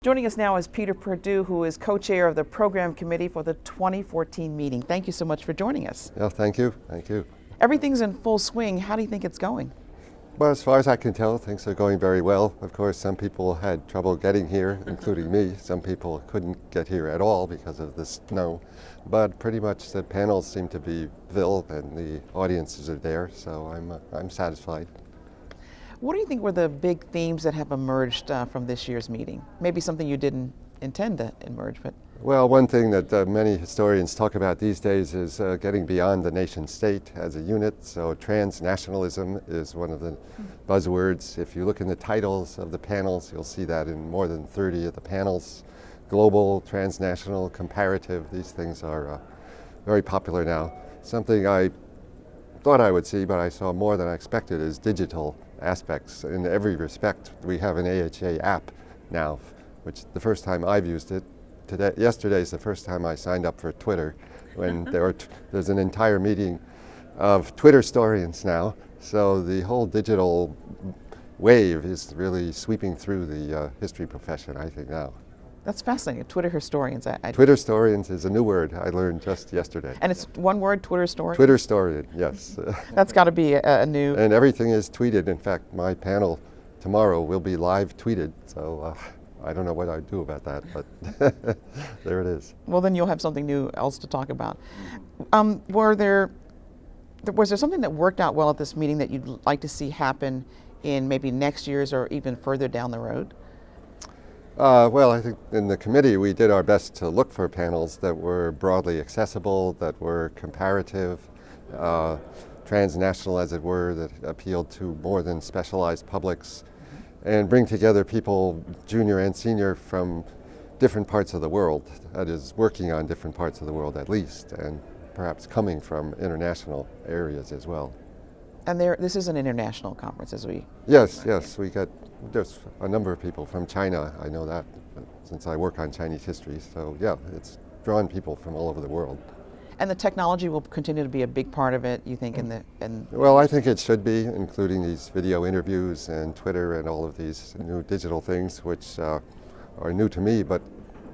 Joining us now is Peter Perdue, who is co-chair of the program committee for the 2014 meeting. Thank you so much for joining us. Yeah, thank you. Thank you. Everything's in full swing. How do you think it's going? Well, as far as I can tell, things are going very well. Of course, some people had trouble getting here, including me. Some people couldn't get here at all because of the snow. But pretty much the panels seem to be filled and the audiences are there, so I'm satisfied. What do you think were the big themes that have emerged from this year's meeting? Maybe something you didn't intend to emerge, but... Well, one thing that many historians talk about these days is getting beyond the nation state as a unit. So transnationalism is one of the buzzwords. If you look in the titles of the panels, you'll see that in more than 30 of the panels. Global, transnational, comparative, these things are very popular now. Something I thought I would see, but I saw more than I expected, is digital aspects. In every respect, we have an AHA app now, which the first time I've used it. Yesterday is the first time I signed up for Twitter, when there's an entire meeting of Twitter historians now. So the whole digital wave is really sweeping through the history profession, I think, now. That's fascinating. Twitter historians. Twitter historians is a new word I learned just yesterday. And it's one word, Twitter historian? Twitter historian, yes. That's got to be a new... And everything is tweeted. In fact, my panel tomorrow will be live tweeted, so I don't know what I'd do about that, but there it is. Well, then you'll have something new else to talk about. Was there something that worked out well at this meeting that you'd like to see happen in maybe next year's or even further down the road? Well, I think in the committee we did our best to look for panels that were broadly accessible, that were comparative, transnational as it were, that appealed to more than specialized publics, and bring together people, junior and senior, from different parts of the world, that is, working on different parts of the world at least, and perhaps coming from international areas as well. And this is an international conference, as we... Yes, there's a number of people from China, I know that, since I work on Chinese history, so yeah, it's drawn people from all over the world. And the technology will continue to be a big part of it, you think, Well, I think it should be, including these video interviews and Twitter and all of these new digital things, which are new to me, but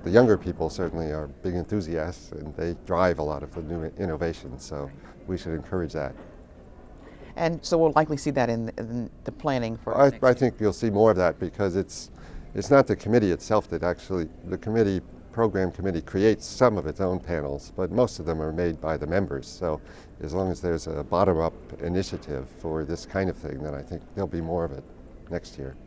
the younger people certainly are big enthusiasts, and they drive a lot of the new innovations, so we should encourage that. And so we'll likely see that in the planning for I think you'll see more of that, because it's not the committee itself that actually, the program committee creates some of its own panels, but most of them are made by the members. So as long as there's a bottom-up initiative for this kind of thing, then I think there'll be more of it next year.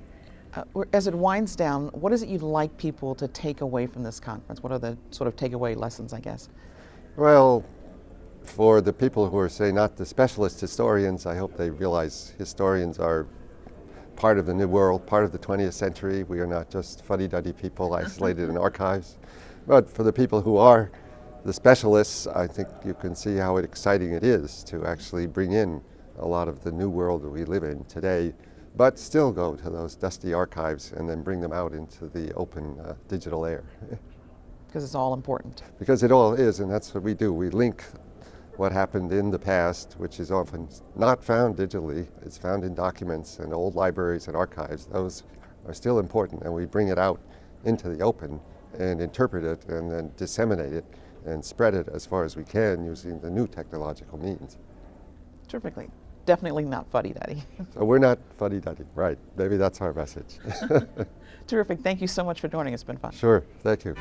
As it winds down, what is it you'd like people to take away from this conference? What are the sort of takeaway lessons, I guess? Well, for the people who are, say, not the specialist historians, I hope they realize historians are part of the new world, part of the 20th century. We are not just fuddy-duddy people isolated in archives. But for the people who are the specialists, I think you can see how exciting it is to actually bring in a lot of the new world that we live in today, but still go to those dusty archives and then bring them out into the open digital air. Because it's all important. Because it all is, and that's what we do. We link what happened in the past, which is often not found digitally. It's found in documents and old libraries and archives. Those are still important, and we bring it out into the open and interpret it and then disseminate it and spread it as far as we can using the new technological means. Terrifically. Definitely not fuddy-duddy. So we're not fuddy-duddy, right. Maybe that's our message. Terrific. Thank you so much for joining us. It's been fun. Sure. Thank you.